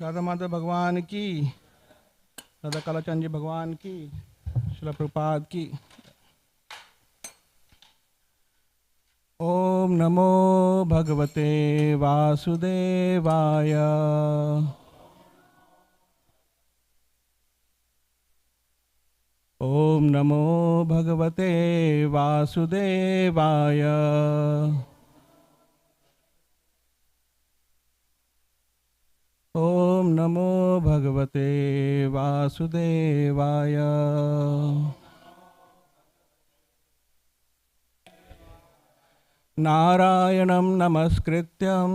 राधा माधव भगवान की, राधा कालाचंद जी भगवान की, श्रील प्रभुपाद की। ओम नमो भगवते वासुदेवाय। ओम नमो भगवते वासुदेवाय। ओम नमो भगवते वासुदेवाय। नारायणं नमस्कृत्यं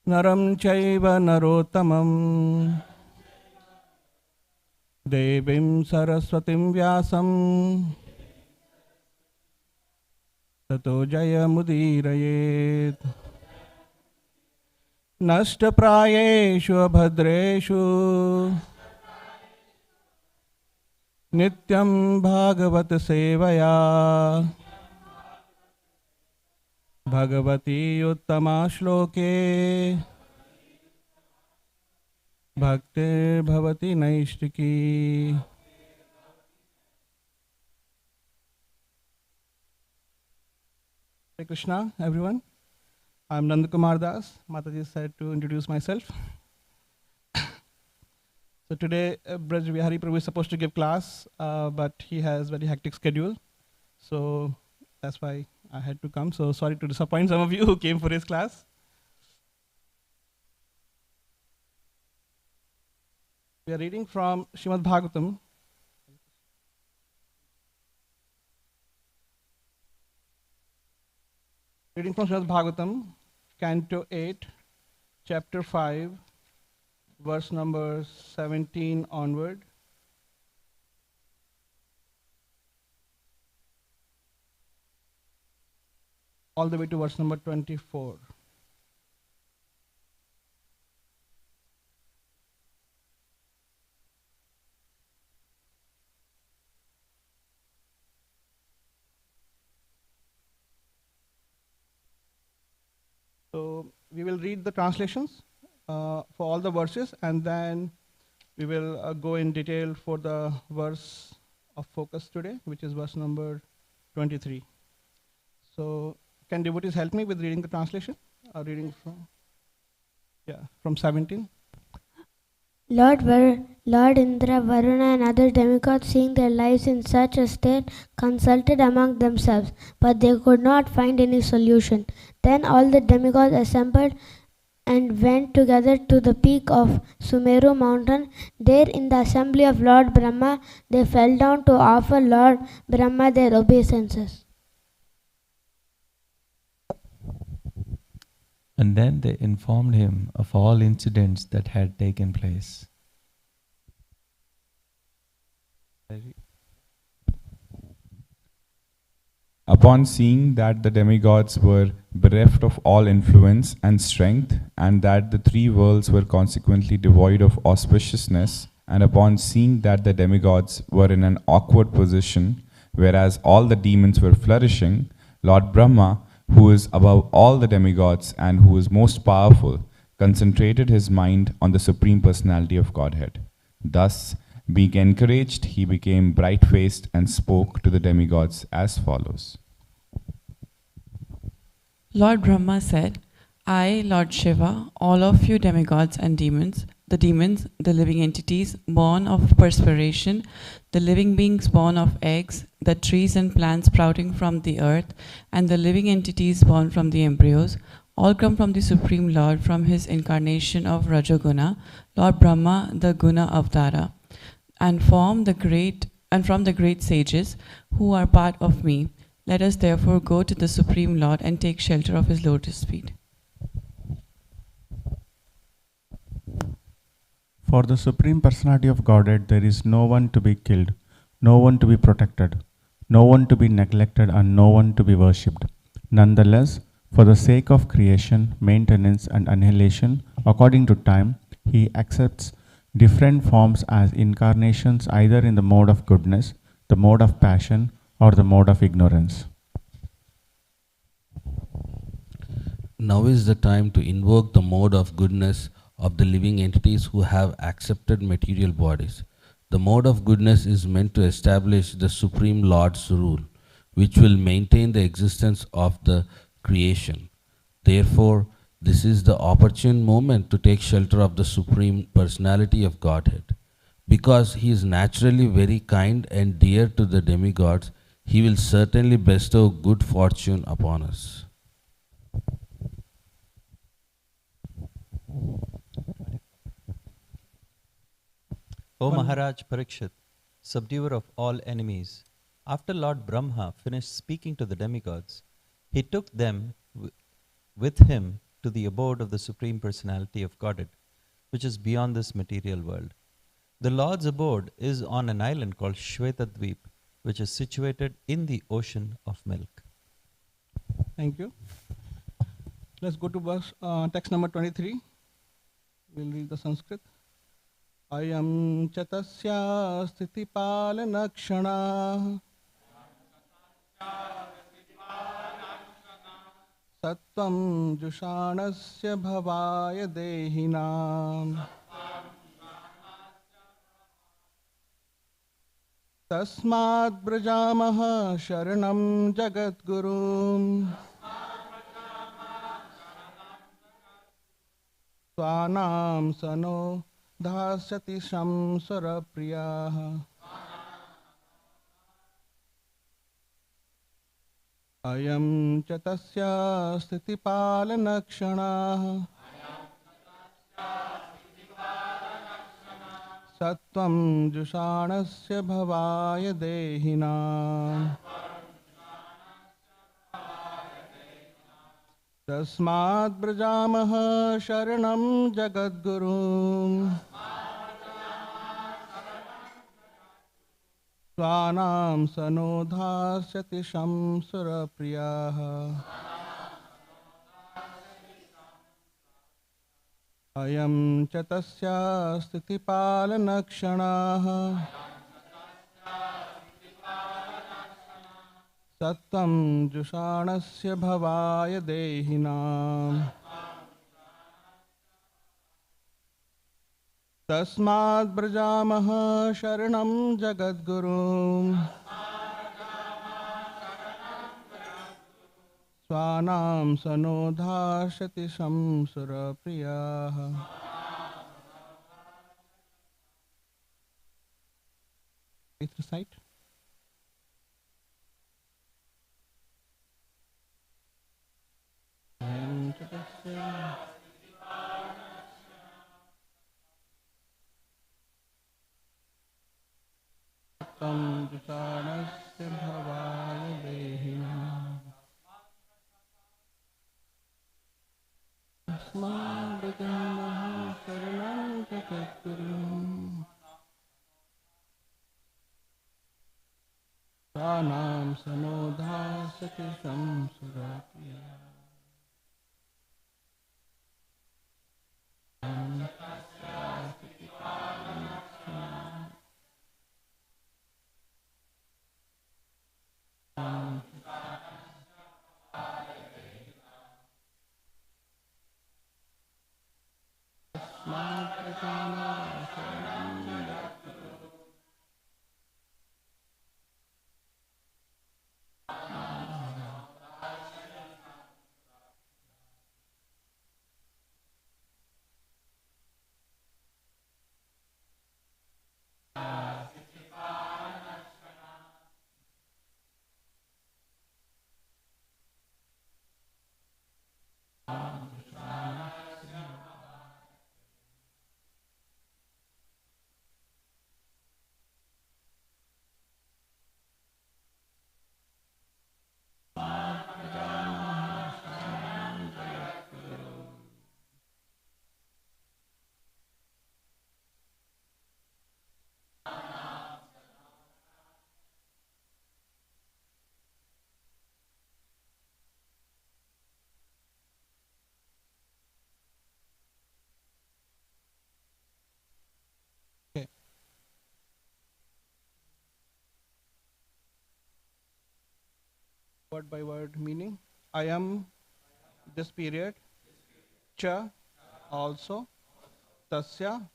नरं चैव नरोत्तमं देवीं सरस्वतीं व्यासं ततो जयमुदीरयेत्। नष्टप्रायेषु अभद्रेषु नित्यं भागवत सेवया भगवती उत्तमा श्लोके भक्तिर्भवति नैष्टिकी। Hare Krishna, everyone. I'm Nand Kumar Das. Mataji said to introduce myself. So today, Braj Vihari Prabhu is supposed to give class, but he has very hectic schedule. So that's why I had to come. So sorry to disappoint some of you who came for his class. We are reading from Srimad Bhagavatam. Reading from Srimad Bhagavatam, Canto 8, Chapter 5, verse number 17 onward. All the way to verse number 24. So we will read the translations for all the verses, and then we will go in detail for the verse of focus today, which is verse number 23. So can devotees help me with reading the translation? Reading from 17. Lord Indra, Varuna and other demigods, seeing their lives in such a state, consulted among themselves, but they could not find any solution. Then all the demigods assembled and went together to the peak of Sumeru mountain. There in the assembly of Lord Brahma, they fell down to offer Lord Brahma their obeisances. And then they informed him of all incidents that had taken place. Upon seeing that the demigods were bereft of all influence and strength, and that the three worlds were consequently devoid of auspiciousness, and upon seeing that the demigods were in an awkward position, whereas all the demons were flourishing, Lord Brahma, who is above all the demigods and who is most powerful, concentrated his mind on the Supreme Personality of Godhead. Thus, being encouraged, he became bright-faced and spoke to the demigods as follows. Lord Brahma said, I, Lord Shiva, all of you demigods and demons, the living entities born of perspiration, the living beings born of eggs, the trees and plants sprouting from the earth, and the living entities born from the embryos, all come from the Supreme Lord from his incarnation of Rajaguna, Lord Brahma, the Guna Avtara, and from the great sages who are part of me. Let us therefore go to the Supreme Lord and take shelter of his lotus feet. For the Supreme Personality of Godhead, there is no one to be killed, no one to be protected, no one to be neglected, and no one to be worshipped. Nonetheless, for the sake of creation, maintenance, and annihilation, according to time, he accepts different forms as incarnations either in the mode of goodness, the mode of passion, or the mode of ignorance. Now is the time to invoke the mode of goodness of the living entities who have accepted material bodies. The mode of goodness is meant to establish the Supreme Lord's rule, which will maintain the existence of the creation. Therefore, this is the opportune moment to take shelter of the Supreme Personality of Godhead. Because he is naturally very kind and dear to the demigods, he will certainly bestow good fortune upon us. O One- Maharaj Parikshit, subduer of all enemies, after Lord Brahma finished speaking to the demigods, he took them with him to the abode of the Supreme Personality of Godhead, which is beyond this material world. The Lord's abode is on an island called Shvetadvip, which is situated in the ocean of milk. Thank you. Let's go to text number 23. We'll read the Sanskrit. Ayam chatasya sthitipalanakshanah Sattvam jushanasya bhavaya dehinam Tasmad brajamaha sharanam jagadgurum Swanam sano dhasyati shamsara priyaha Ayam chatasya sthitipalanakshanah Sattvam jushanasya bhavaya dehinam Tasmad brajamaha sharanam jagadgurum Swanam sanodhasyati shamsura priyaha Ayam chatasya sthitipalanakshanah Sattvam jushanasya bhavaya dehinam Tasmad brajamaha sharanam jagadgurum Swanam sanodhashati shamsura priyaha Please recite. Ayam chatasya Sattvam jushanasya bhavaya dehinam Tasmad brajamaha sharanam jagadgurum Swanam sanodhasati shamsura priyaha Okay. Word by word meaning. I am this period, cha, also, tasya,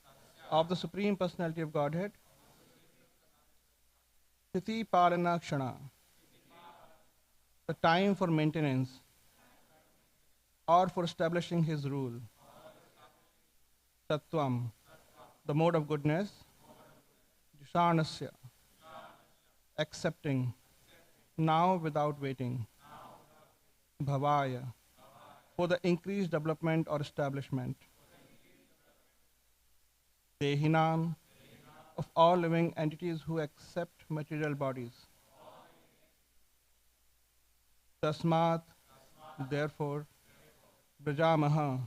of the Supreme Personality of Godhead, Sthiti Palana Kshana, the time for maintenance or for establishing his rule, Tattvam, the mode of goodness, Jishanasya, accepting, now without waiting, Bhavaya, for the increased development or establishment, Dehinam, of all living entities who accept material bodies. Tasmat, therefore, Brajamaha,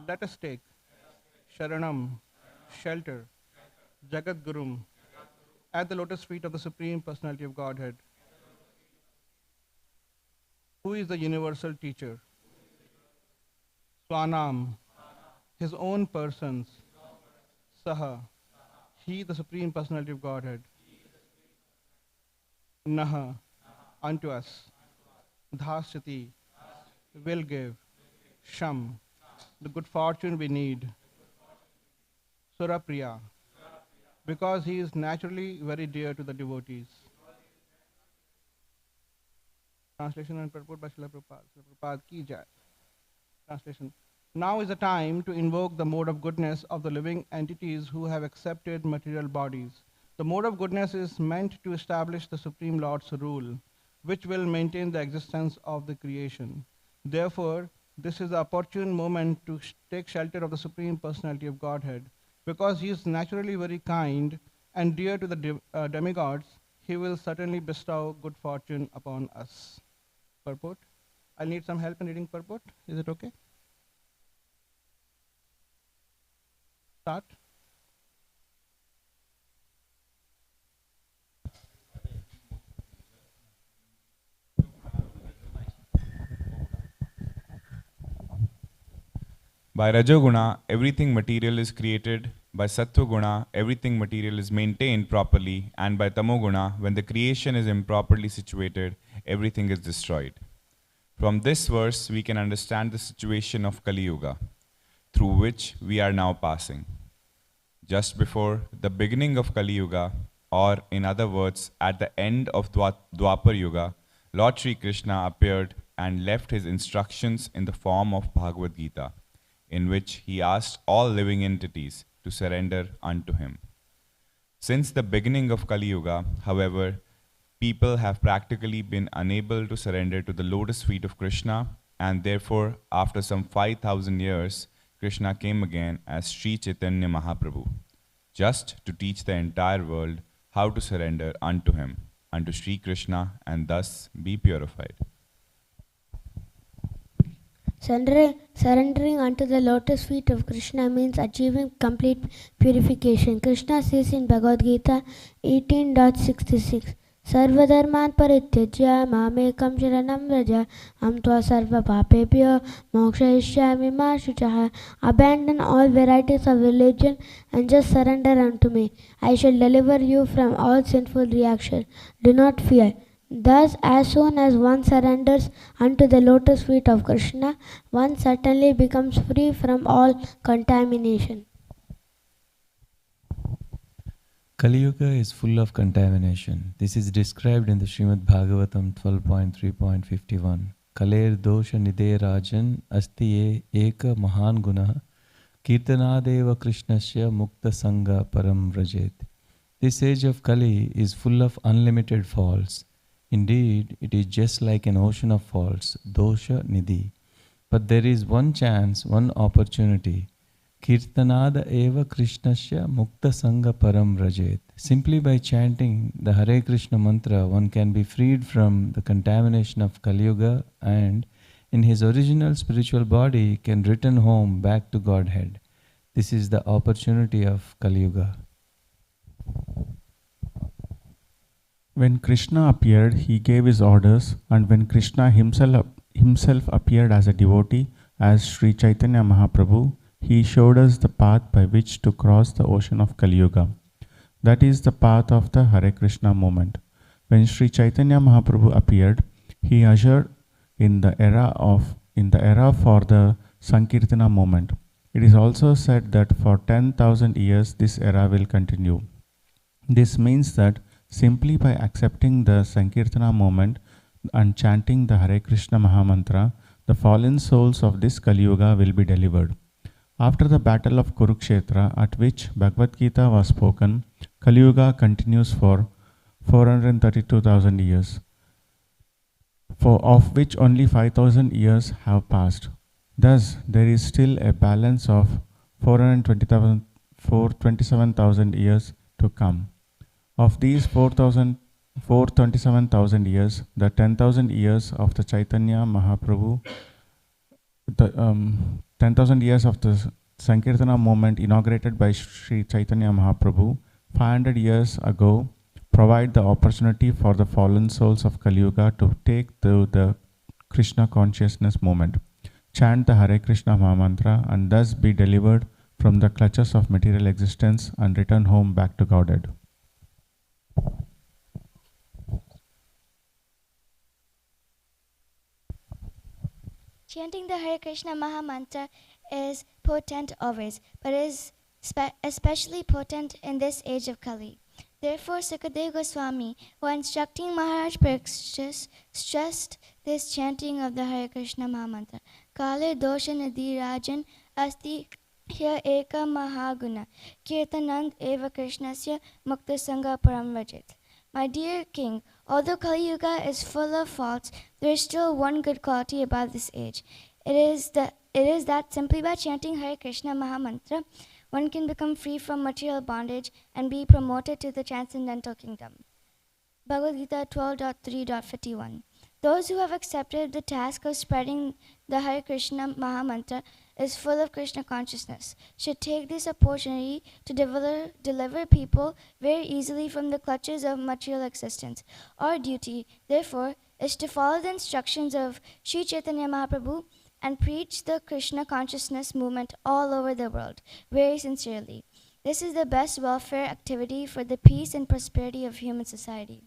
let us take Sharanam, shelter, Jagat Gurum, at the lotus feet of the Supreme Personality of Godhead, who is the universal teacher. Swanam, his own persons, Saha, he the Supreme Personality of Godhead, Naha, unto us, Dhasati, will give, Sham, the good fortune we need, Surapriya, because he is naturally very dear to the devotees. Translation and purport by Srila Prabhupada. Srila Prabhupada ki jai. Translation. Now is the time to invoke the mode of goodness of the living entities who have accepted material bodies. The mode of goodness is meant to establish the Supreme Lord's rule, which will maintain the existence of the creation. Therefore, this is the opportune moment to take shelter of the Supreme Personality of Godhead. Because he is naturally very kind and dear to the demigods, he will certainly bestow good fortune upon us. Purport. I'll need some help in reading purport. Is it okay? Start. By Rajoguna, everything material is created. By Sattvaguna, everything material is maintained properly. And by Tamoguna, when the creation is improperly situated, everything is destroyed. From this verse, we can understand the situation of Kali Yuga, through which we are now passing. Just before the beginning of Kali Yuga, or in other words, at the end of Dwapar Yuga, Lord Sri Krishna appeared and left his instructions in the form of Bhagavad Gita, in which he asked all living entities to surrender unto him. Since the beginning of Kali Yuga, however, people have practically been unable to surrender to the lotus feet of Krishna, and therefore, after some 5,000 years, Krishna came again as Sri Chaitanya Mahaprabhu, just to teach the entire world how to surrender unto him, unto Sri Krishna, and thus be purified. Surrendering unto the lotus feet of Krishna means achieving complete purification. Krishna says in Bhagavad Gita 18.66, Sarvadharman parityajya mamekam sharanam vraja am tva sarva papebhyo mokshayishyami ma shuchah. Abandon all varieties of religion and just surrender unto me. I shall deliver you from all sinful reaction. Do not fear. Thus, as soon as one surrenders unto the lotus feet of Krishna, one certainly becomes free from all contamination. Kali Yuga is full of contamination. This is described in the Srimad Bhagavatam 12.3.51. Kaler dosha nide rajan asti eka mahan guna kirtanadeva krishnasya mukta sangha param vrajet. This age of Kali is full of unlimited faults. Indeed, it is just like an ocean of faults, dosha nidhi. But there is one chance, one opportunity. Kirtanada eva krishnasya mukta sangha param vrajet. Simply by chanting the Hare Krishna mantra, one can be freed from the contamination of Kali Yuga and in his original spiritual body can return home back to Godhead. This is the opportunity of Kali Yuga. When Krishna appeared, he gave his orders, and when Krishna himself appeared as a devotee, as Sri Chaitanya Mahaprabhu, he showed us the path by which to cross the ocean of Kali Yuga. That is the path of the Hare Krishna movement. When Sri Chaitanya Mahaprabhu appeared, he ushered in the era of in the era for the Sankirtana movement. It is also said that for 10,000 years this era will continue. This means that simply by accepting the Sankirtana movement and chanting the Hare Krishna Mahamantra, the fallen souls of this Kali Yuga will be delivered. After the battle of Kurukshetra, at which Bhagavad Gita was spoken, Kali Yuga continues for 432,000 years, of which only 5,000 years have passed. Thus, there is still a balance of 427,000 years to come. Of these 427,000 years, the 10,000 years of the Chaitanya Mahaprabhu, the 10,000 years of the Sankirtana movement inaugurated by Sri Chaitanya Mahaprabhu 500 years ago provide the opportunity for the fallen souls of Kali Yuga to take the Krishna consciousness movement, chant the Hare Krishna Mahamantra, and thus be delivered from the clutches of material existence and return home back to Godhead. Chanting the Hare Krishna Mahamantra is potent always, but is especially potent in this age of Kali. Therefore, Sukadeva Goswami, while instructing Maharaj Parikshit, stressed this chanting of the Hare Krishna Mahamantra. Kale dosha nidhi rajan asti hya eka mahaguna kirtanand eva krishnasya mukta sangha param vajit. My dear king, although Kali Yuga is full of faults, there is still one good quality about this age. It is that simply by chanting Hare Krishna Mahamantra, one can become free from material bondage and be promoted to the transcendental kingdom. Bhagavad Gita 12.3.51. Those who have accepted the task of spreading the Hare Krishna Mahamantra is full of Krishna consciousness, should take this opportunity to deliver people very easily from the clutches of material existence. Our duty, therefore, is to follow the instructions of Sri Chaitanya Mahaprabhu and preach the Krishna consciousness movement all over the world, very sincerely. This is the best welfare activity for the peace and prosperity of human society.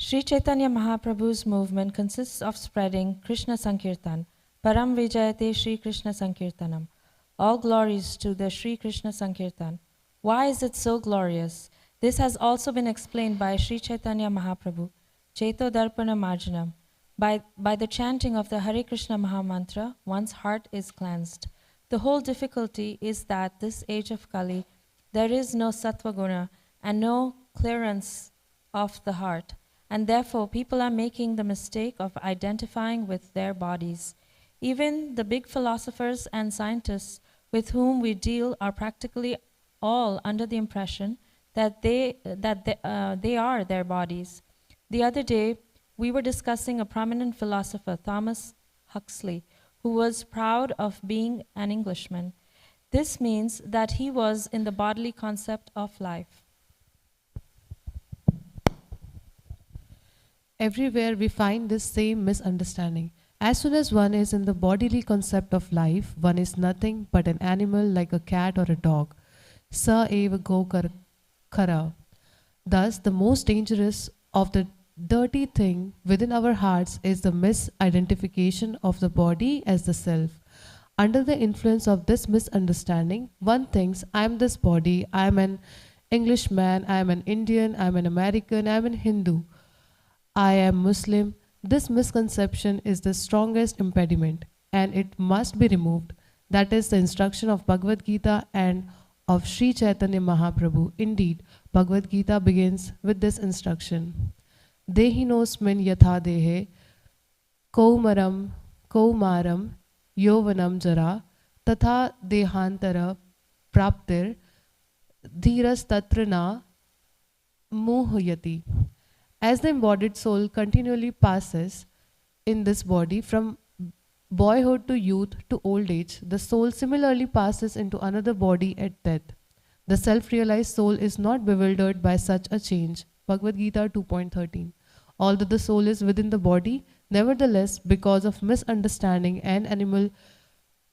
Sri Chaitanya Mahaprabhu's movement consists of spreading Krishna Sankirtan, Param Vijayate Sri Krishna Sankirtanam. All glories to the Sri Krishna Sankirtan. Why is it so glorious? This has also been explained by Sri Chaitanya Mahaprabhu, Chaito Darpana Marjanam. By the chanting of the Hare Krishna Mahamantra, one's heart is cleansed. The whole difficulty is that this age of Kali, there is no Sattva Guna and no clearance of the heart. And therefore, people are making the mistake of identifying with their bodies. Even the big philosophers and scientists with whom we deal are practically all under the impression that they are their bodies. The other day, we were discussing a prominent philosopher, Thomas Huxley, who was proud of being an Englishman. This means that he was in the bodily concept of life. Everywhere we find this same misunderstanding. As soon as one is in the bodily concept of life, one is nothing but an animal like a cat or a dog. Sa eva go kara. Thus, the most dangerous of the dirty thing within our hearts is the misidentification of the body as the self. Under the influence of this misunderstanding, one thinks, I am this body, I am an Englishman, I am an Indian, I am an American, I am an Hindu, I am Muslim. This misconception is the strongest impediment and it must be removed. That is the instruction of Bhagavad Gita and of Sri Chaitanya Mahaprabhu. Indeed, Bhagavad Gita begins with this instruction. Dehinosmin yatha dehe kaumaram yovanam jara tatha dehantara praptir dhiras tatra na muhyati. As the embodied soul continually passes in this body from boyhood to youth to old age, the soul similarly passes into another body at death. The self-realized soul is not bewildered by such a change. Bhagavad Gita 2.13. Although the soul is within the body, nevertheless, because of misunderstanding and animal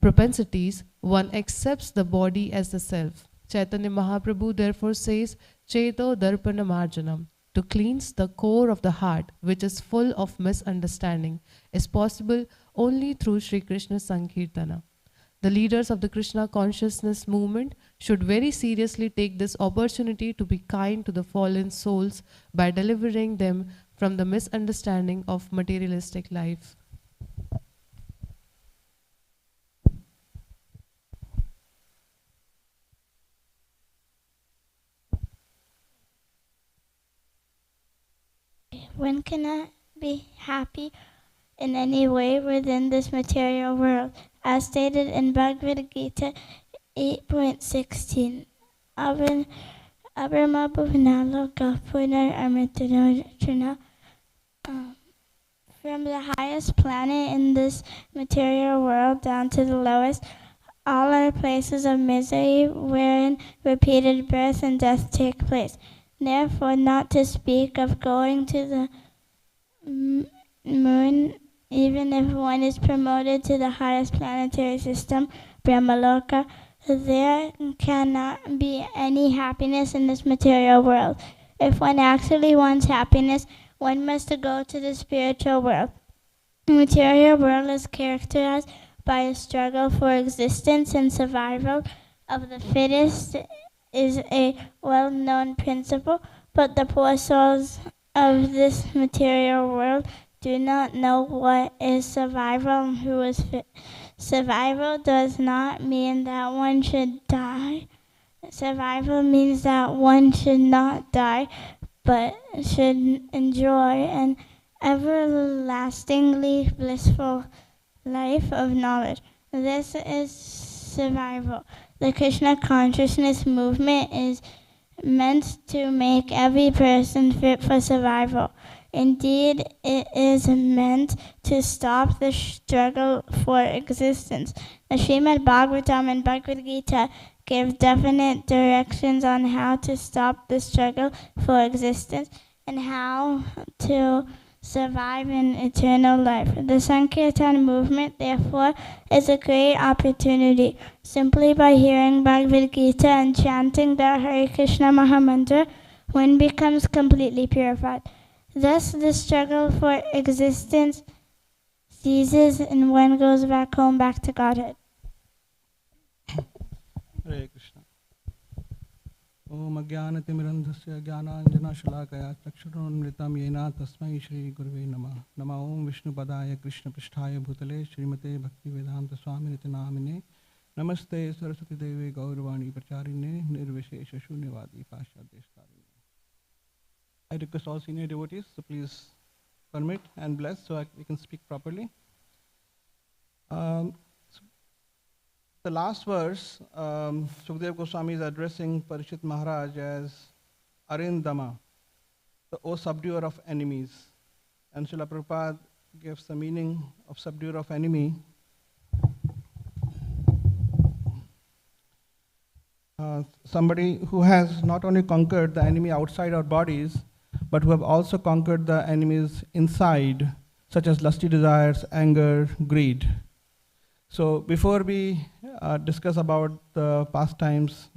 propensities, one accepts the body as the self. Chaitanya Mahaprabhu therefore says, Cheto Darpana Marjanam, to cleanse the core of the heart, which is full of misunderstanding, is possible only through Sri Krishna Sankirtana. The leaders of the Krishna consciousness movement should very seriously take this opportunity to be kind to the fallen souls by delivering them from the misunderstanding of materialistic life. One cannot be happy in any way within this material world, as stated in Bhagavad Gita 8.16. Abrahma Bhuvanalo Gapunar Amritanojana. From the highest planet in this material world down to the lowest, all are places of misery wherein repeated birth and death take place. Therefore, not to speak of going to the moon, even if one is promoted to the highest planetary system, Brahmaloka, there cannot be any happiness in this material world. If one actually wants happiness, one must go to the spiritual world. The material world is characterized by a struggle for existence, and survival of the fittest is a well-known principle, but the poor souls of this material world do not know what is survival and who is fit. Survival does not mean that one should die. Survival means that one should not die, but should enjoy an everlastingly blissful life of knowledge. This is survival. The Krishna consciousness movement is meant to make every person fit for survival. Indeed, it is meant to stop the struggle for existence. The Srimad Bhagavatam and Bhagavad Gita give definite directions on how to stop the struggle for existence and how to survive in eternal life. The Sankirtan movement, therefore, is a great opportunity. Simply by hearing Bhagavad Gita and chanting the Hare Krishna Mahamantra, one becomes completely purified. Thus, the struggle for existence ceases and one goes back home, back to Godhead. Hare Krishna. Om Ajnanatimirandhasya Jnananjanashalakaya Chakshurunmritam Yena Tasmai Shri Gurave Namah. Nama Om Vishnu Padaya Krishna Pristhaya Bhutale Srimate Bhakti Vedanta Swamini Namine. Namaste Saraswati Devi Gauravani Pracharine Nirvishesha Shunyavadi Pashadeshkarine. I request all senior devotees to please permit and bless so we can speak properly. The last verse, Sukadeva Goswami is addressing Parishit Maharaj as Arindama, the O subduer of enemies. And Srila Prabhupada gives the meaning of subduer of enemy. Somebody who has not only conquered the enemy outside our bodies, but who have also conquered the enemies inside, such as lusty desires, anger, greed. So before we discuss about the pastimes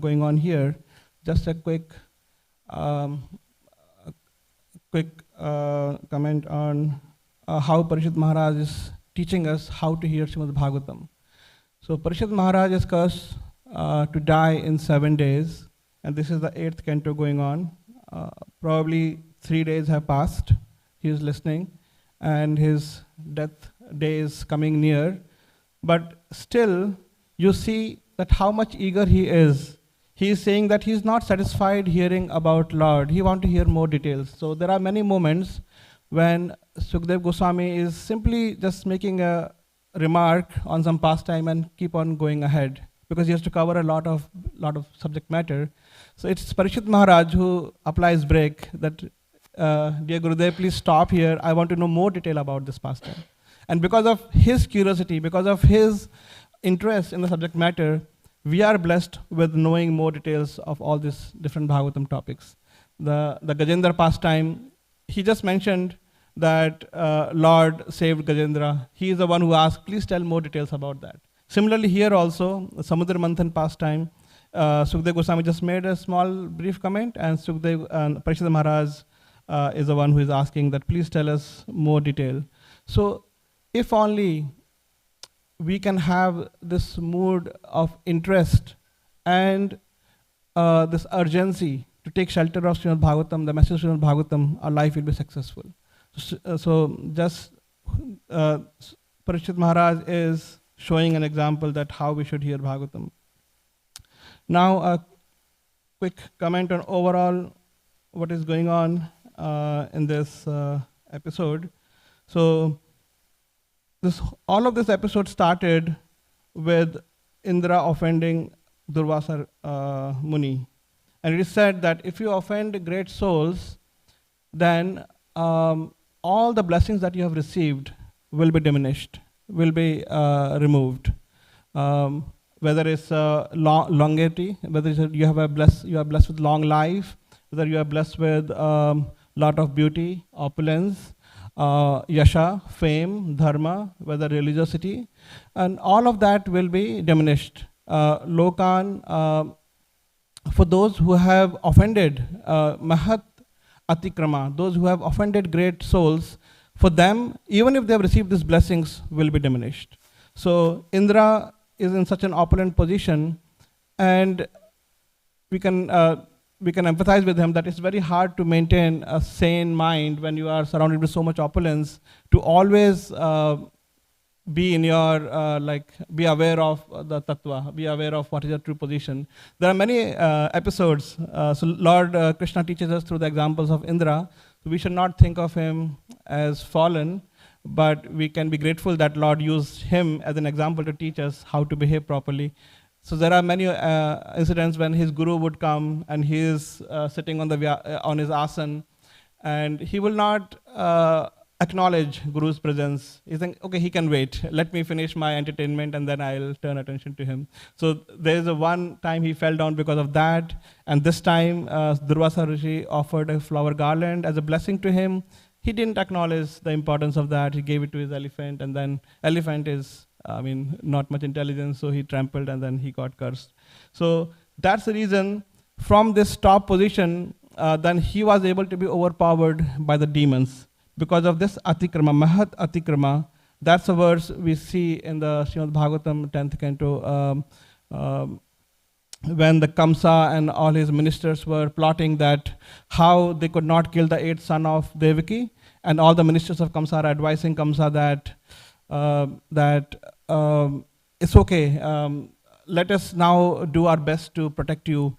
going on here, just a quick comment on how Parishit Maharaj is teaching us how to hear Srimad Bhagavatam. So Parishit Maharaj is cursed to die in 7 days, and this is the 8th canto going on. Probably 3 days have passed. He is listening, and his death day is coming near. But still, you see that how much eager he is. He is saying that he is not satisfied hearing about Lord. He wants to hear more details. So there are many moments when Sukadeva Goswami is simply just making a remark on some pastime and keep on going ahead, because he has to cover a lot of subject matter. So it's Parishit Maharaj who applies brake that, dear Gurudev, please stop here. I want to know more detail about this pastime. And because of his curiosity, because of his interest in the subject matter, we are blessed with knowing more details of all these different Bhagavatam topics. The Gajendra pastime, he just mentioned that Lord saved Gajendra. He is the one who asked, please tell more details about that. Similarly here also, the Samudra Manthan pastime, Sukhdev Goswami just made a small brief comment, and Parishad Maharaj is the one who is asking that please tell us more detail. So if only we can have this mood of interest and this urgency to take shelter of Srimad Bhagavatam, the message of Srimad Bhagavatam, our life will be successful. So just Parishad Maharaj is showing an example that how we should hear Bhagavatam. Now a quick comment on overall what is going on in this episode. So all of this episode started with Indra offending Durvasa Muni. And it is said that if you offend great souls, then all the blessings that you have received will be diminished, will be removed. Whether it's longevity, whether it's you are blessed with long life, whether you are blessed with lot of beauty, opulence, yasha, fame, dharma, whether religiosity, and all of that will be diminished. Lokan, for those who have offended Mahat Atikrama, those who have offended great souls, for them, even if they have received these blessings, will be diminished. So Indra is in such an opulent position, and we can empathize with him that it's very hard to maintain a sane mind when you are surrounded with so much opulence, to always be in your, be aware of the tattva, be aware of what is your true position. There are many episodes. So Lord Krishna teaches us through the examples of Indra. So we should not think of him as fallen, but we can be grateful that Lord used him as an example to teach us how to behave properly. So there are many incidents when his guru would come and he is sitting on his asan, and he will not acknowledge Guru's presence. He's saying, okay, he can wait. Let me finish my entertainment and then I'll turn attention to him. So there's one time he fell down because of that. And this time, Durvasa Rishi offered a flower garland as a blessing to him. He didn't acknowledge the importance of that. He gave it to his elephant, and then elephant is, not much intelligence, so he trampled and then he got cursed. So that's the reason from this top position, then he was able to be overpowered by the demons. Because of this Atikrama, Mahat Atikrama, that's a verse we see in the Srimad Bhagavatam 10th canto, when the Kamsa and all his ministers were plotting that how they could not kill the 8th son of Devaki, and all the ministers of Kamsa are advising Kamsa that it's okay, let us now do our best to protect you.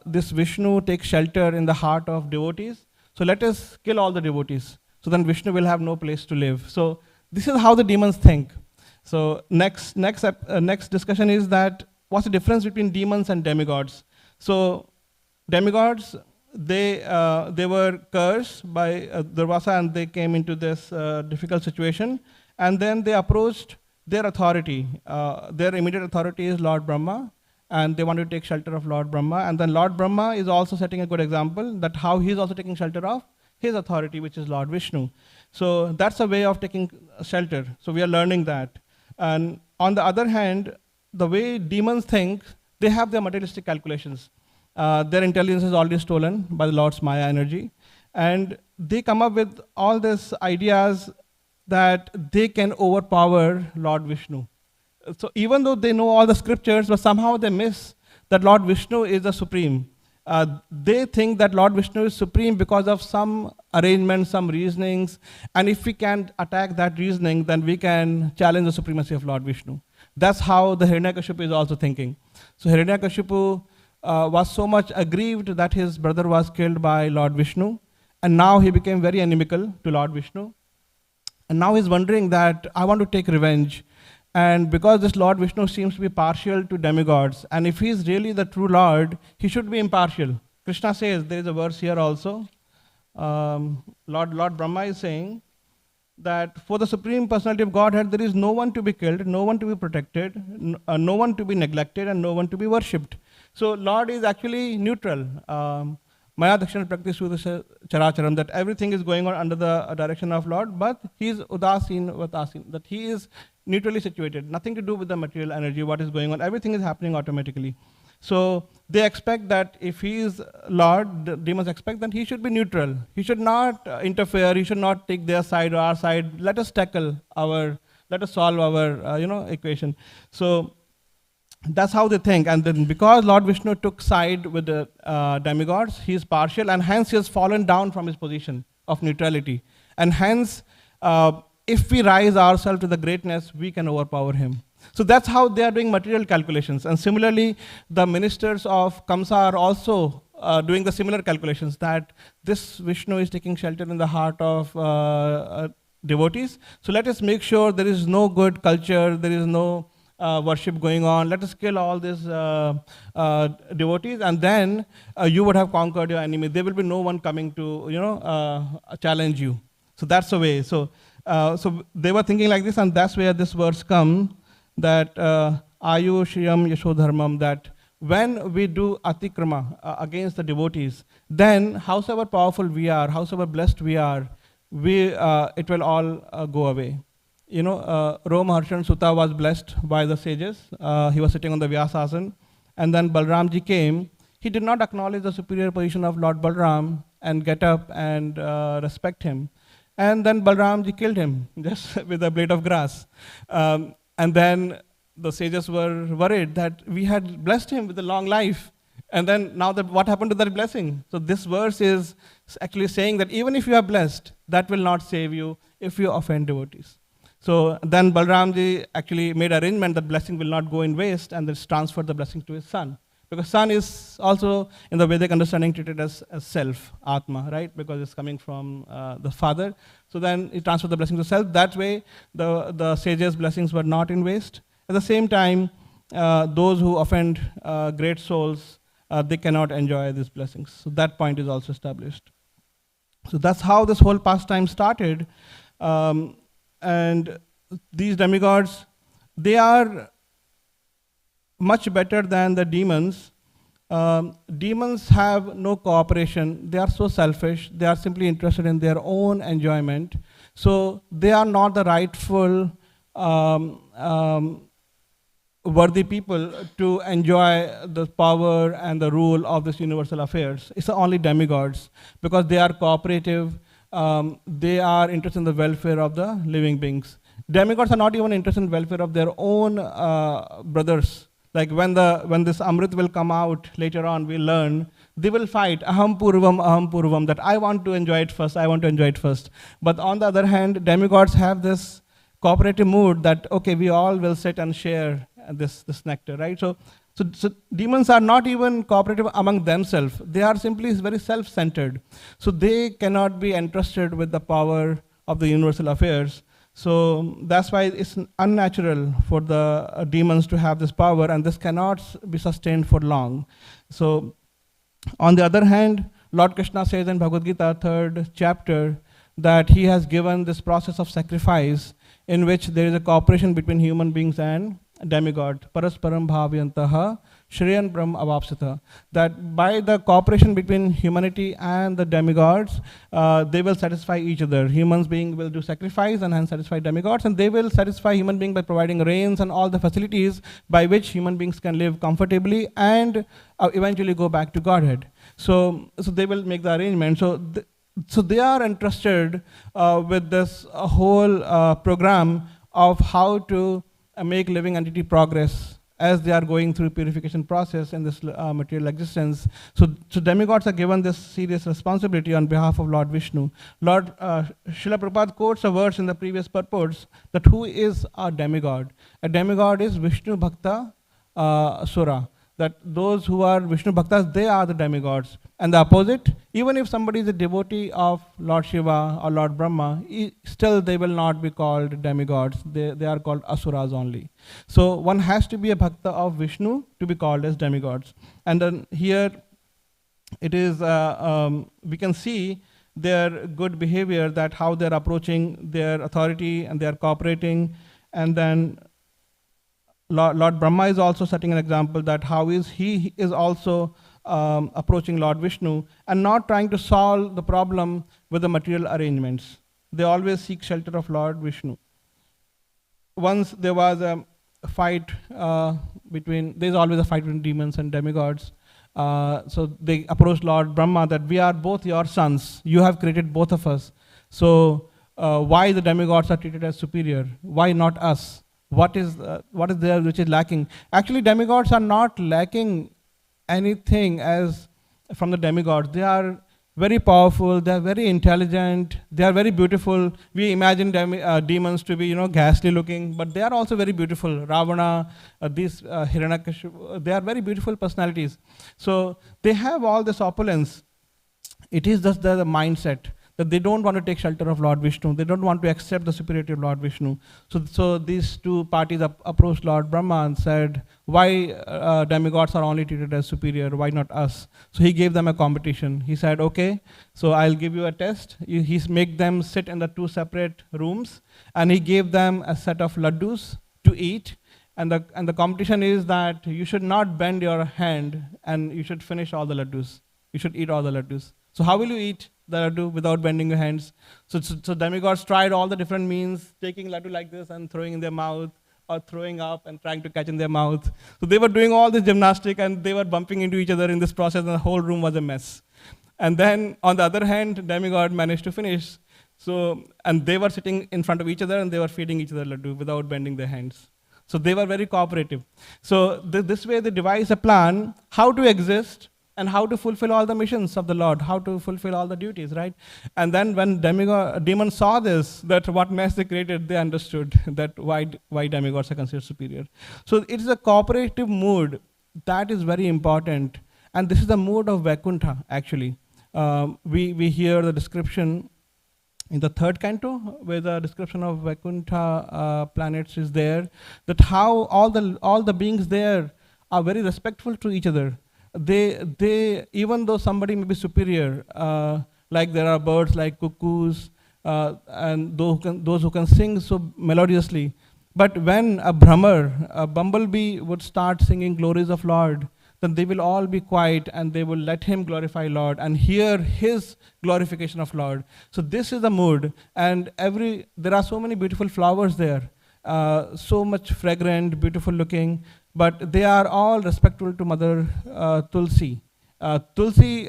This Vishnu takes shelter in the heart of devotees, so let us kill all the devotees. So then Vishnu will have no place to live. So this is how the demons think. So next discussion is that what's the difference between demons and demigods? So demigods, they were cursed by Durvasa, and they came into this difficult situation, and then they approached their authority. Their immediate authority is Lord Brahma, and they want to take shelter of Lord Brahma. And then Lord Brahma is also setting a good example that how he is also taking shelter of his authority, which is Lord Vishnu. So that's a way of taking shelter. So we are learning that. And on the other hand, the way demons think, they have their materialistic calculations. Their intelligence is already stolen by the Lord's Maya energy. And they come up with all these ideas that they can overpower Lord Vishnu. So even though they know all the scriptures, but somehow they miss that Lord Vishnu is the supreme. They think that Lord Vishnu is supreme because of some arrangement, some reasonings, and if we can attack that reasoning, then we can challenge the supremacy of Lord Vishnu. That's how the Hiranyakashipu is also thinking. So Hiranyakashipu was so much aggrieved that his brother was killed by Lord Vishnu, and now he became very inimical to Lord Vishnu. And now he's wondering that I want to take revenge. And because this Lord Vishnu seems to be partial to demigods, and if he's really the true Lord, he should be impartial. Krishna says, there is a verse here also, Lord Brahma is saying that for the Supreme Personality of Godhead, there is no one to be killed, no one to be protected, no one to be neglected, and no one to be worshipped. So Lord is actually neutral. Maya Dakshina Prakriti Sudha Characharam, that everything is going on under the direction of Lord, but he is Udasin Vatasin, that he is neutrally situated, nothing to do with the material energy, what is going on, everything is happening automatically. So they expect that if he is Lord, the demons expect that he should be neutral. He should not interfere. He should not take their side or our side. Let us solve our equation. So that's how they think. And then because Lord Vishnu took side with the demigods, he is partial, and hence he has fallen down from his position of neutrality. And hence, if we rise ourselves to the greatness, we can overpower him. So that's how they are doing material calculations. And similarly, the ministers of Kamsa are also doing the similar calculations, that this Vishnu is taking shelter in the heart of devotees. So let us make sure there is no good culture, there is no worship going on. Let us kill all these devotees, and then you would have conquered your enemy. There will be no one coming to challenge you. So that's the way. So they were thinking like this, and that's where this verse comes, that Ayu Shriyam Yashodharmam, that when we do atikrama against the devotees, then howsoever powerful we are, howsoever blessed we are, it will all go away. Romaharshan Sutta was blessed by the sages. He was sitting on the Vyasasana, and then Balramji came. He did not acknowledge the superior position of Lord Balram and get up and respect him. And then Balramji killed him just with a blade of grass. And then the sages were worried that we had blessed him with a long life. And then now what happened to that blessing? So this verse is actually saying that even if you are blessed, that will not save you if you offend devotees. So then Balramji actually made arrangement that blessing will not go in waste, and then transferred the blessing to his son. Because son is also, in the Vedic understanding, treated as self, Atma, right? Because it's coming from the father. So then he transferred the blessing to self. That way, the sages' blessings were not in waste. At the same time, those who offend great souls, they cannot enjoy these blessings. So that point is also established. So that's how this whole pastime started. And these demigods, they are much better than the demons. Demons have no cooperation. They are so selfish. They are simply interested in their own enjoyment. So they are not the rightful worthy people to enjoy the power and the rule of this universal affairs. It's only demigods, because they are cooperative. They are interested in the welfare of the living beings. Demigods are not even interested in the welfare of their own brothers. Like when this Amrit will come out later on, we learn, they will fight, aham purvam, that I want to enjoy it first. But on the other hand, demigods have this cooperative mood that, okay, we all will sit and share this nectar, right? So demons are not even cooperative among themselves. They are simply very self-centered. So they cannot be entrusted with the power of the universal affairs. So that's why it's unnatural for the demons to have this power, and this cannot be sustained for long. So on the other hand, Lord Krishna says in Bhagavad Gita, 3rd chapter, that he has given this process of sacrifice in which there is a cooperation between human beings and demigod, parasparam bhavyantaha shriyan brahm avapsita, that by the cooperation between humanity and the demigods, they will satisfy each other. Humans being will do sacrifice and hence satisfy demigods, and they will satisfy human being by providing rains and all the facilities by which human beings can live comfortably and eventually go back to Godhead. So they will make the arrangement. So they are entrusted with this whole program of how to make living entity progress as they are going through purification process in this material existence. So demigods are given this serious responsibility on behalf of Lord Vishnu. Srila Prabhupada quotes a verse in the previous purports that who is a demigod? A demigod is Vishnu Bhakta Sura. That those who are Vishnu Bhaktas, they are the demigods. And the opposite, even if somebody is a devotee of Lord Shiva or Lord Brahma, still they will not be called demigods. They are called asuras only. So one has to be a Bhakta of Vishnu to be called as demigods. And then here it is, we can see their good behavior, that how they're approaching their authority and they're cooperating. And then Lord Brahma is also setting an example that how he is also approaching Lord Vishnu and not trying to solve the problem with the material arrangements. They always seek shelter of Lord Vishnu. Once there was fight between, there's always a fight between demons and demigods. So they approached Lord Brahma that we are both your sons. You have created both of us. So why the demigods are treated as superior? Why not us? What is there which is lacking? Actually, demigods are not lacking anything as from the demigods. They are very powerful, they are very intelligent, they are very beautiful. We imagine demons to be, ghastly looking, but they are also very beautiful. Ravana, these Hiranyakashipu, they are very beautiful personalities. So they have all this opulence. It is just the mindset that they don't want to take shelter of Lord Vishnu. They don't want to accept the superiority of Lord Vishnu. So these two parties approached Lord Brahma and said, why demigods are only treated as superior? Why not us? So he gave them a competition. He said, okay, so I'll give you a test. He make them sit in the two separate rooms, and he gave them a set of laddus to eat. And the competition is that you should not bend your hand, and you should finish all the laddus. You should eat all the laddus. So how will you eat the laddu without bending your hands? So demigods tried all the different means, taking laddu like this and throwing in their mouth, or throwing up and trying to catch in their mouth. So they were doing all this gymnastic, and they were bumping into each other in this process, and the whole room was a mess. And then on the other hand, demigod managed to finish. So, and they were sitting in front of each other, and they were feeding each other laddu without bending their hands. So they were very cooperative. So this way they devised a plan how to exist and how to fulfill all the missions of the Lord, how to fulfill all the duties, right? And then when demons saw this, that what mess they created, they understood that why demigods are considered superior. So it is a cooperative mood that is very important. And this is the mood of Vaikuntha, actually. We hear the description in the third canto, where the description of Vaikuntha planets is there, that how all the beings there are very respectful to each other. They even though somebody may be superior, like there are birds like cuckoos, and those who can sing so melodiously, but when a Brahmar, a bumblebee, would start singing glories of Lord, then they will all be quiet and they will let him glorify Lord and hear his glorification of Lord. So this is the mood, and there are so many beautiful flowers there, so much fragrant, beautiful looking, but they are all respectful to Mother Tulsi. Tulsi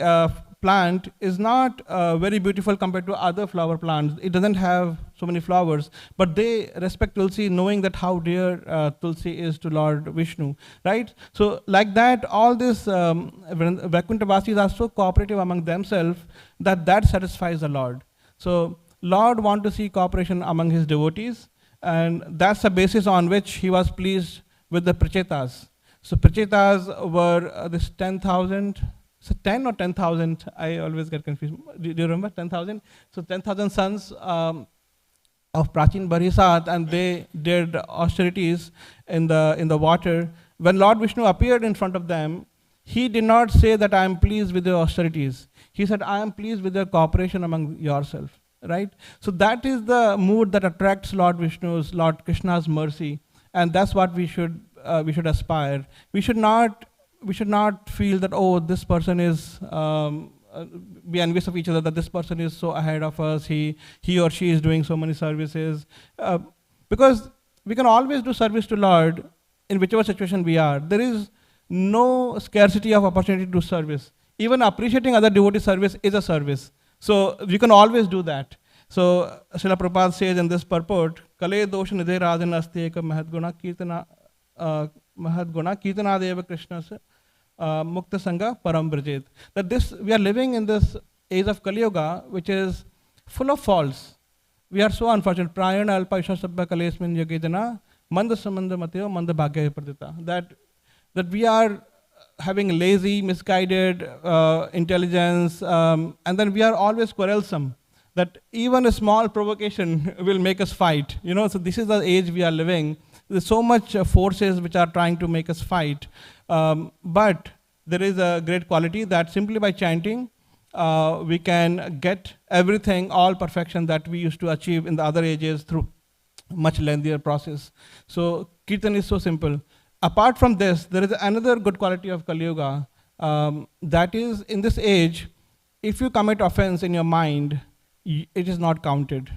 plant is not very beautiful compared to other flower plants. It doesn't have so many flowers, but they respect Tulsi, knowing that how dear Tulsi is to Lord Vishnu, right? So like that, all these Vaikuntha-vasis are so cooperative among themselves that satisfies the Lord. So Lord wants to see cooperation among his devotees, and that's the basis on which he was pleased with the Prachetas. So Prachetas were this 10,000, so 10 or 10,000, I always get confused. Do you remember 10,000? So 10,000 sons of Prachin Barisat, and they did austerities in the water. When Lord Vishnu appeared in front of them, he did not say that I am pleased with your austerities. He said, I am pleased with your cooperation among yourself, right? So that is the mood that attracts Lord Krishna's mercy. And that's what we should aspire. We should not feel that, oh, this person is be envious of each other, that this person is so ahead of us, he or she is doing so many services, because we can always do service to Lord in whichever situation we are. There is no scarcity of opportunity to do service. Even appreciating other devotee service is a service. So we can always do that. So Srila Prabhupada says in this purport, Kale dosha nidhe rajan asti eka mahadguna kirtana deva krishna se mukta sangha param brajet. That we are living in this age of Kali Yuga, which is full of faults. We are so unfortunate. Prayana alpa isha sabba kalesmin yagedana manda samanda mateo manda bhagya pradita. That we are having lazy, misguided intelligence, and then we are always quarrelsome. That even a small provocation will make us fight. So this is the age we are living. There's so much forces which are trying to make us fight. But there is a great quality that simply by chanting, we can get everything, all perfection that we used to achieve in the other ages through much lengthier process. So Kirtan is so simple. Apart from this, there is another good quality of Kali Yuga. That is, in this age, if you commit offense in your mind, it is not counted.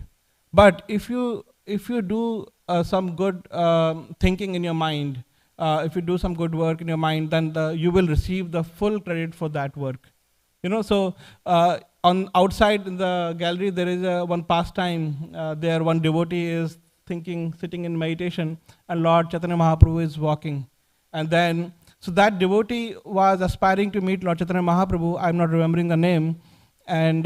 But if you if you do some good thinking in your mind, if you do some good work in your mind, then you will receive the full credit for that work. So on outside in the gallery there is one pastime. There one devotee is sitting in meditation, and Lord Chaitanya Mahaprabhu is walking, and then so that devotee was aspiring to meet Lord Chaitanya Mahaprabhu. I'm not remembering the name, and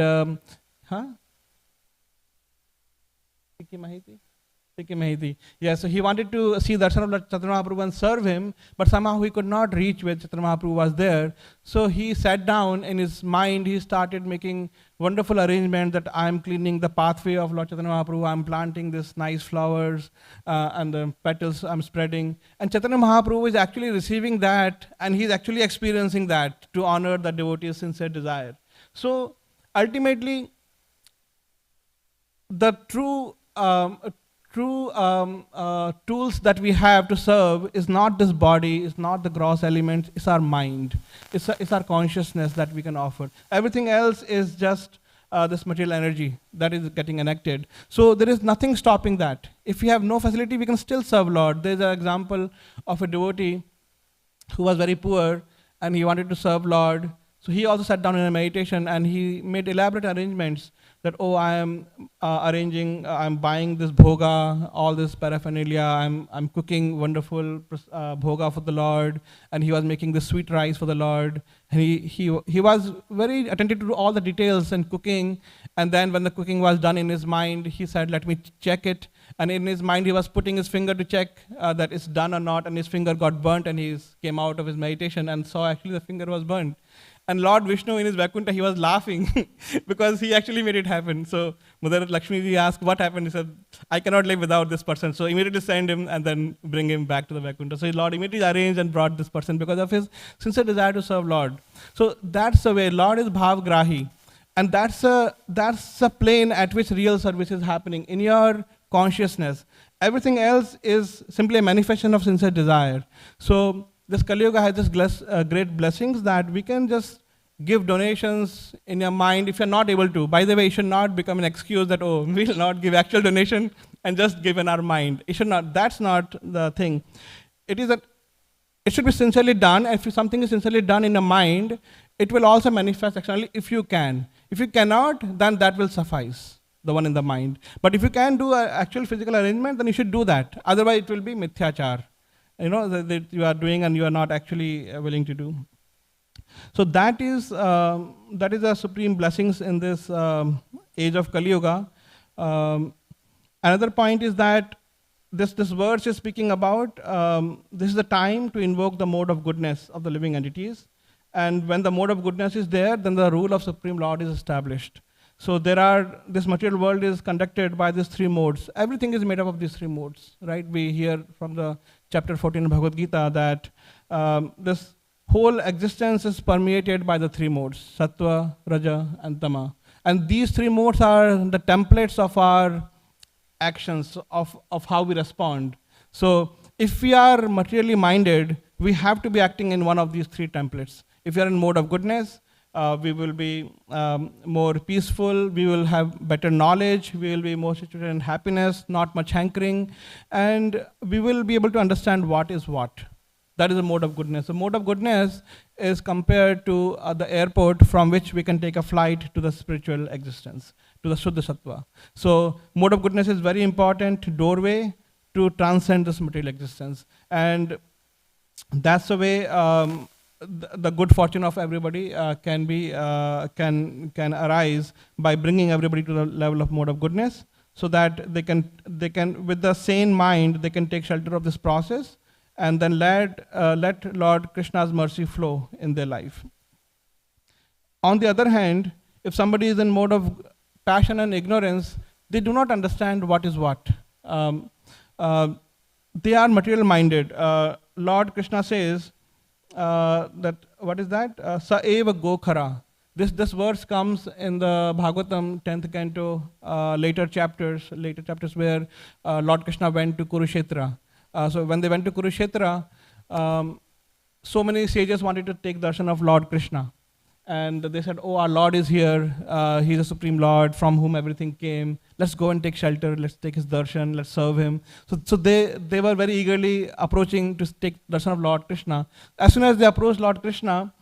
Tiki Mahiti. Yeah, so he wanted to see darshan of Lord Chaitanya Mahaprabhu and serve him, but somehow he could not reach where Chaitanya Mahaprabhu was there. So he sat down in his mind, he started making wonderful arrangements that I'm cleaning the pathway of Lord Chaitanya Mahaprabhu, I'm planting this nice flowers and the petals I'm spreading. And Chaitanya Mahaprabhu is actually receiving that, and he's actually experiencing that to honor the devotee's sincere desire. So ultimately, the true tools that we have to serve is not this body, it's not the gross elements, it's our mind, it's our consciousness that we can offer. Everything else is just this material energy that is getting connected. So there is nothing stopping that. If we have no facility, we can still serve Lord. There's an example of a devotee who was very poor and he wanted to serve Lord. So he also sat down in a meditation and he made elaborate arrangements that, I am I'm buying this bhoga, all this paraphernalia, I'm cooking wonderful bhoga for the Lord, and he was making this sweet rice for the Lord. And he was very attentive to all the details and cooking, and then when the cooking was done in his mind, he said, let me check it. And in his mind, he was putting his finger to check that it's done or not, and his finger got burnt, and he came out of his meditation and saw actually the finger was burnt. And Lord Vishnu in his Vaikuntha, he was laughing because he actually made it happen. So Mother Lakshmi ji asked, what happened? He said, I cannot live without this person. So immediately send him and then bring him back to the Vaikuntha. So Lord immediately arranged and brought this person because of his sincere desire to serve Lord. So that's the way. Lord is Bhav Grahi. And that's a plane at which real service is happening, in your consciousness. Everything else is simply a manifestation of sincere desire. So this Kali Yuga has this great blessings that we can just give donations in your mind if you're not able to. By the way, it should not become an excuse that, we will not give actual donation and just give in our mind. It should not. That's not the thing. It is that it should be sincerely done. If something is sincerely done in a mind, it will also manifest externally if you can. If you cannot, then that will suffice, the one in the mind. But if you can do an actual physical arrangement, then you should do that. Otherwise, it will be mithyachar. That you are doing and you are not actually willing to do. So that is the supreme blessings in this age of Kali Yuga. Another point is that this verse is speaking about this is the time to invoke the mode of goodness of the living entities. And when the mode of goodness is there, then the rule of Supreme Lord is established. So this material world is conducted by these three modes. Everything is made up of these three modes, right? We hear from the chapter 14 of Bhagavad Gita that this whole existence is permeated by the three modes, Sattva, Raja, and Tama. And these three modes are the templates of our actions, of how we respond. So if we are materially minded, we have to be acting in one of these three templates. If you are in mode of goodness, we will be more peaceful, we will have better knowledge, we will be more situated in happiness, not much hankering, and we will be able to understand what is what. That is a mode of goodness. The mode of goodness is compared to the airport from which we can take a flight to the spiritual existence, to the Shuddha Sattva. So mode of goodness is very important doorway to transcend this material existence. And that's the way the good fortune of everybody can arise by bringing everybody to the level of mode of goodness, so that they can with the sane mind they can take shelter of this process and then let Lord Krishna's mercy flow in their life. On the other hand, if somebody is in mode of passion and ignorance, they do not understand what is what. They are material minded. Lord Krishna says that, what is that? Sa eva gokhara. This verse comes in the Bhagavatam 10th canto, later chapters where Lord Krishna went to Kurukshetra. So when they went to Kurukshetra, so many sages wanted to take darshan of Lord Krishna. And they said, our Lord is here, he's a supreme Lord from whom everything came. let's go and take shelter, let's take his darshan, let's serve him. So they were very eagerly approaching to take darshan of Lord Krishna. As soon as they approached Lord Krishna,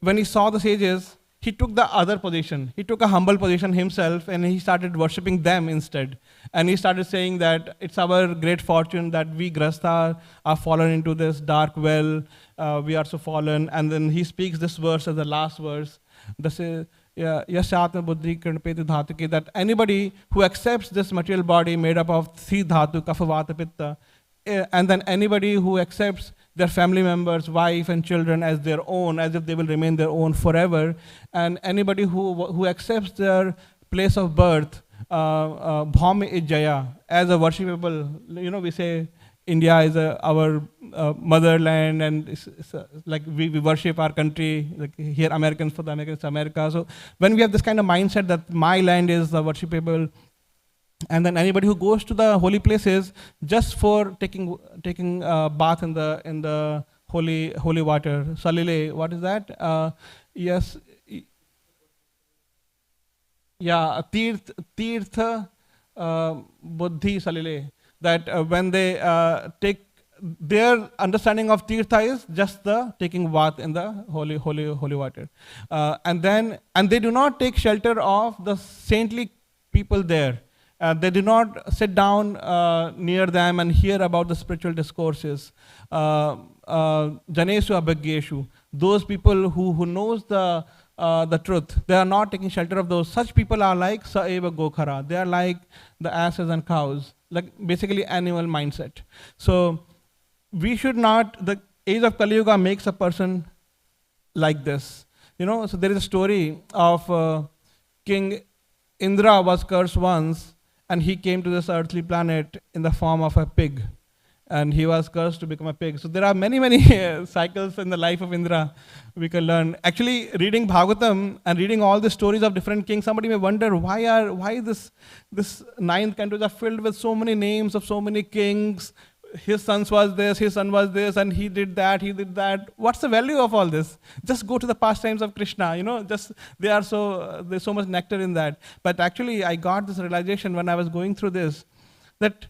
when he saw the sages, he took the other position. He took a humble position himself and he started worshipping them instead. And he started saying that it's our great fortune that we Grasta are fallen into this dark well. We are so fallen. And then he speaks this verse as the last verse. Yashatma buddhi karnapeti dhatuki, that anybody who accepts this material body made up of three dhatu, kapha, vata, pitta, and then anybody who accepts their family members, wife and children as their own, as if they will remain their own forever, and anybody who accepts their place of birth, bhaum ijaya, as a worshipable, we say India is our motherland, and it's like we worship our country, like here Americans, for the Americans, America. So when we have this kind of mindset that my land is worshipable, and then anybody who goes to the holy places just for taking bath in the holy water, salile, what is that? Yes, yeah, tirtha buddhi salile. That when they take their understanding of tirtha is just the taking bath in the holy water, and they do not take shelter of the saintly people there. They do not sit down near them and hear about the spiritual discourses. Janesu abhaggeshu, those people who knows the truth, they are not taking shelter of those. Such people are like saeva gokhara. They are like the asses and cows, like basically animal mindset. So we should not, the age of Kali Yuga makes a person like this. So there is a story of King Indra was cursed once, and he came to this earthly planet in the form of a pig. And he was cursed to become a pig. So there are many cycles in the life of Indra we can learn. Actually, reading Bhagavatam and reading all the stories of different kings, somebody may wonder why this 9th cantos are filled with so many names of so many kings. His son was this, and he did that. What's the value of all this? Just go to the pastimes of Krishna, there's so much nectar in that. But actually, I got this realization when I was going through this, that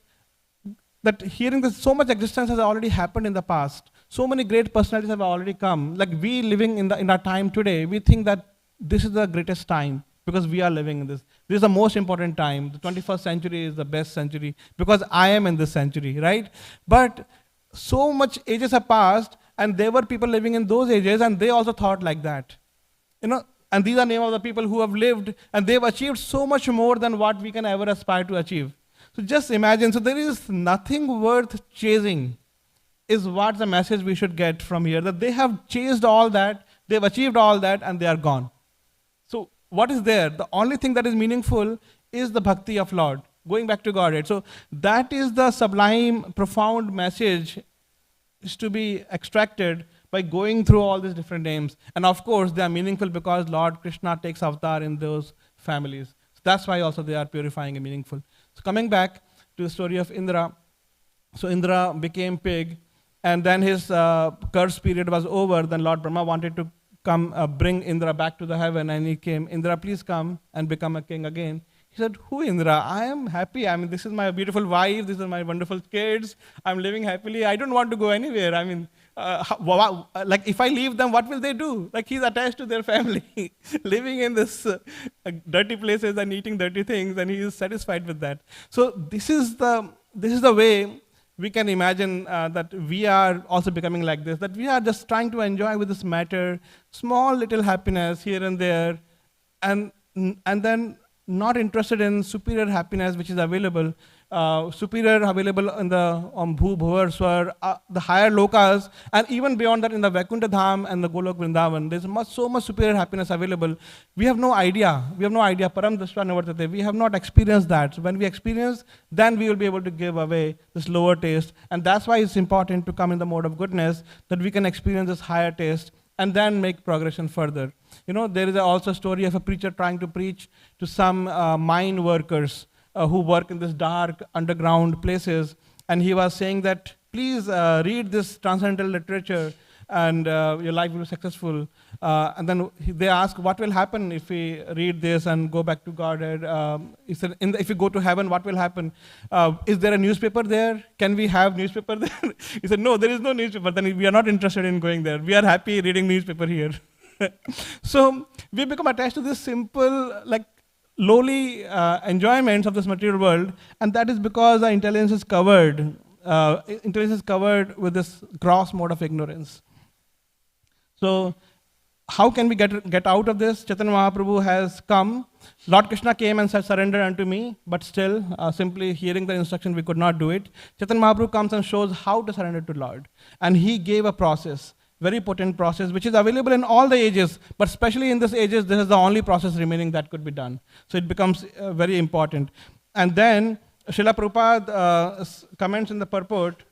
hearing this, so much existence has already happened in the past. So many great personalities have already come. Like we living in our time today, we think that this is the greatest time because we are living in this. This is the most important time. The 21st century is the best century because I am in this century, right? But so much ages have passed, and there were people living in those ages, and they also thought like that. And these are names of the people who have lived, and they've achieved so much more than what we can ever aspire to achieve. So just imagine, so there is nothing worth chasing, is what the message we should get from here, that they have chased all that, they've achieved all that, and they are gone. So what is there? The only thing that is meaningful is the bhakti of Lord, going back to Godhead. So that is the sublime, profound message is to be extracted by going through all these different names. And of course, they are meaningful because Lord Krishna takes avatar in those families. So that's why also they are purifying and meaningful. So coming back to the story of Indra, so Indra became pig, and then his curse period was over. Then Lord Brahma wanted to come bring Indra back to the heaven, and he came, Indra, please come and become a king again. He said, who Indra? I am happy. I mean, this is my beautiful wife, these are my wonderful kids, I'm living happily, I don't want to go anywhere. I mean, like if I leave them, what will they do? Like he's attached to their family, living in this dirty places and eating dirty things, and he is satisfied with that. So this is the way we can imagine that we are also becoming like this, that we are just trying to enjoy with this matter, small little happiness here and there, and then not interested in superior happiness which is available, superior available in the Bhu, Bhuvar, Swar, the higher lokas, and even beyond that in the Vaikuntha Dham and the Golok Vrindavan. There's so much superior happiness available. We have no idea. Param Drashta Nivartate. We have not experienced that. So when we experience, then we will be able to give away this lower taste. And that's why it's important to come in the mode of goodness, that we can experience this higher taste and then make progression further. There is also a story of a preacher trying to preach to some mine workers who work in this dark underground places, and he was saying that please read this transcendental literature, and your life will be successful. And then they ask, what will happen if we read this and go back to Godhead? If we go to heaven, what will happen? Is there a newspaper there? Can we have newspaper there? He said, no, there is no newspaper. Then we are not interested in going there. We are happy reading newspaper here. So we become attached to this simple, like, lowly enjoyments of this material world, and that is because our intelligence is covered. Intelligence is covered with this gross mode of ignorance. So how can we get out of this? Chaitanya Mahaprabhu has come. Lord Krishna came and said, surrender unto me, but still, simply hearing the instruction, we could not do it. Chaitanya Mahaprabhu comes and shows how to surrender to Lord. And he gave a process, very potent process, which is available in all the ages, but especially in this ages, this is the only process remaining that could be done. So it becomes very important. And then Srila Prabhupada comments in the purport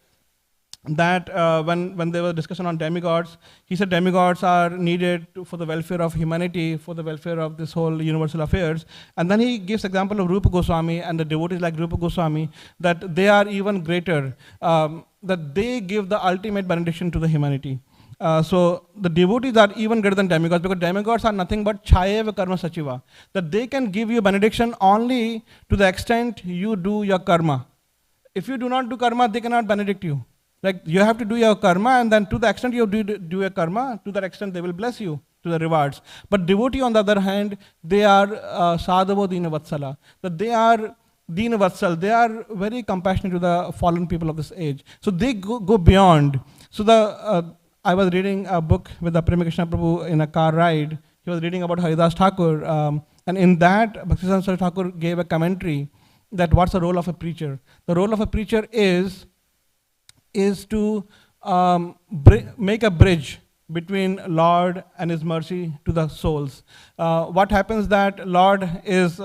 that when there was discussion on demigods, he said demigods are needed for the welfare of humanity, for the welfare of this whole universal affairs. And then he gives example of Rupa Goswami and the devotees like Rupa Goswami, that they are even greater, that they give the ultimate benediction to the humanity. So the devotees are even greater than demigods, because demigods are nothing but chayeva karma sachiva, that they can give you benediction only to the extent you do your karma. If you do not do karma, they cannot benedict you. Like, you have to do your karma, and then to the extent you do your karma, to that extent they will bless you to the rewards. But devotee, on the other hand, they are sadhavo dina vatsala, that they are dina vatsal, they are very compassionate to the fallen people of this age. So they go beyond. So I was reading a book with the Prema Krishna Prabhu in a car ride. He was reading about Haridas Thakur, and in that, Bhaktisiddhanta Saraswati Thakur gave a commentary that what's the role of a preacher. The role of a preacher is to make a bridge between Lord and His mercy to the souls. What happens that Lord is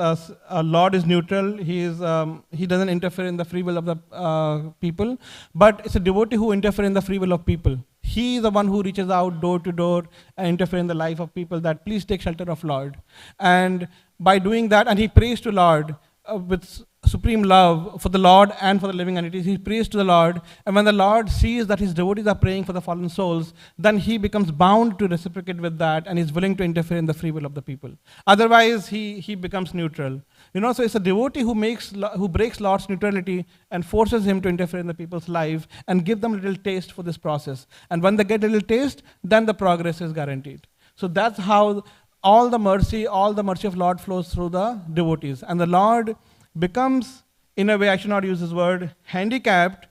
neutral. He doesn't interfere in the free will of the people, but it's a devotee who interferes in the free will of people. He is the one who reaches out door to door and interferes in the life of people, that please take shelter of Lord. And by doing that, and he prays to Lord with supreme love for the Lord and for the living entities. He prays to the Lord, and when the Lord sees that his devotees are praying for the fallen souls, then he becomes bound to reciprocate with that, and is willing to interfere in the free will of the people. Otherwise, he becomes neutral. So it's a devotee who breaks Lord's neutrality and forces him to interfere in the people's life and give them a little taste for this process. And when they get a little taste, then the progress is guaranteed. So that's how all the mercy of Lord flows through the devotees. And the Lord becomes, in a way, I should not use this word, handicapped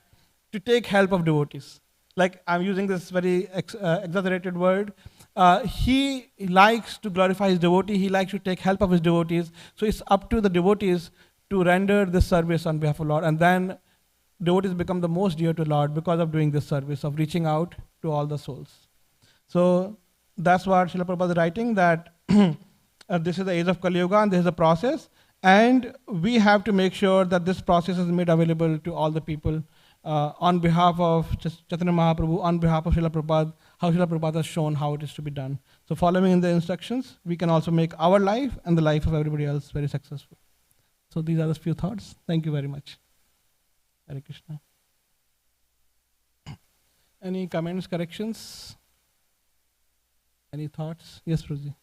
to take help of devotees. Like, I'm using this very exaggerated word. He likes to glorify his devotee. He likes to take help of his devotees. So it's up to the devotees to render this service on behalf of Lord. And then devotees become the most dear to Lord because of doing this service, of reaching out to all the souls. So that's what Srila Prabhupada is writing, that this is the age of Kali Yuga, and this is a process. And we have to make sure that this process is made available to all the people on behalf of Chaitanya Mahaprabhu, on behalf of Srila Prabhupada, how Srila Prabhupada has shown how it is to be done. So following in the instructions, we can also make our life and the life of everybody else very successful. So these are the few thoughts. Thank you very much. Hare Krishna. Any comments, corrections? Any thoughts? Yes, Ruji.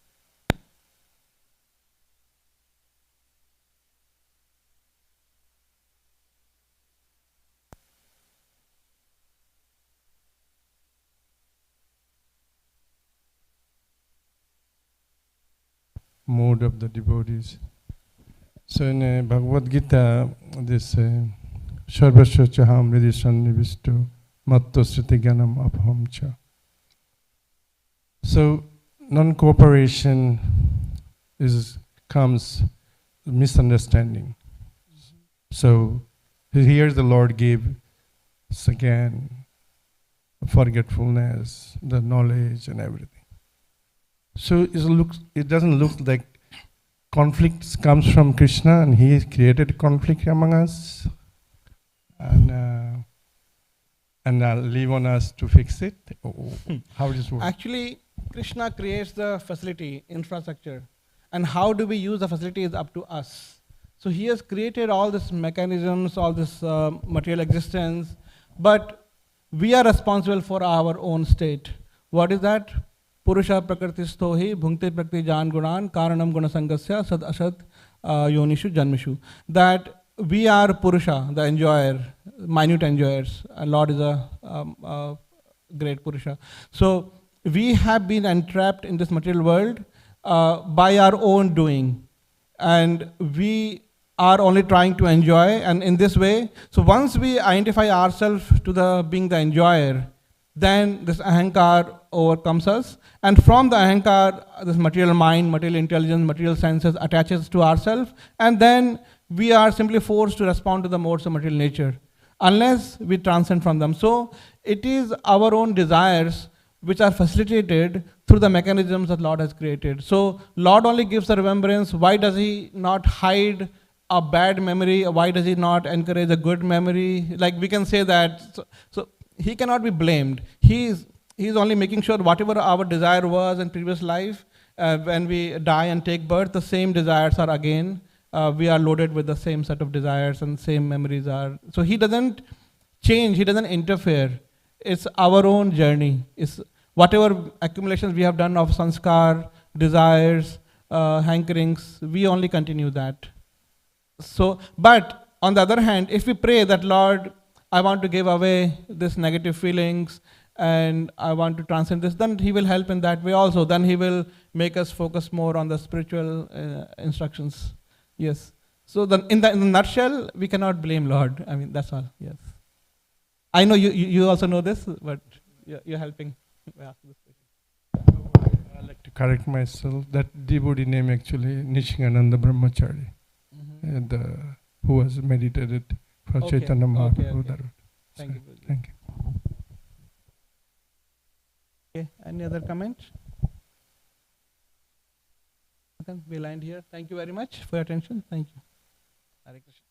Mode of the devotees. So in Bhagavad Gita, this Sarvasya Chaham Ridhi Sannivistu Matto Sriti Gyanam Abhamcha. So non-cooperation comes misunderstanding. So here the Lord gave us again forgetfulness, the knowledge and everything. So it doesn't look like conflict comes from Krishna and he created conflict among us, and leave on us to fix it. How does it work? Actually, Krishna creates the facility, infrastructure, and how do we use the facility is up to us. So he has created all these mechanisms, all this material existence, but we are responsible for our own state. What is that? Purusha prakrtistho hi bhunkte prakti jan gunan karanam gunasangasya sad asad yonishu janmishu. That we are Purusha, the enjoyer, minute enjoyers. And Lord is a great Purusha. So we have been entrapped in this material world by our own doing. And we are only trying to enjoy, and in this way, so once we identify ourselves to the being the enjoyer, then this ahankar overcomes us, and from the ahankar, this material mind, material intelligence, material senses attaches to ourselves, and then we are simply forced to respond to the modes of material nature, unless we transcend from them. So it is our own desires which are facilitated through the mechanisms that Lord has created. So Lord only gives the remembrance. Why does he not hide a bad memory? Why does he not encourage a good memory? Like we can say that, so he cannot be blamed. He's only making sure whatever our desire was in previous life, when we die and take birth, the same desires are again, we are loaded with the same set of desires and same memories are. So he doesn't change, he doesn't interfere. It's our own journey. It's whatever accumulations we have done of sanskar, desires, hankerings, we only continue that. So, but on the other hand, if we pray that, Lord, I want to give away this negative feelings and I want to transcend this, then he will help in that way also. Then he will make us focus more on the spiritual instructions. Yes. So in the nutshell, we cannot blame Lord. I mean, that's all. Yes. I know you also know this, but you're helping. I'd like to correct myself. That devotee name actually Nishingananda Brahmachari, who was meditated for Chaitanya Mahaprabhu. Okay. Thank you. Thank you. Okay. Any other comment? We'll end here. Thank you very much for your attention. Thank you. Hare Krishna.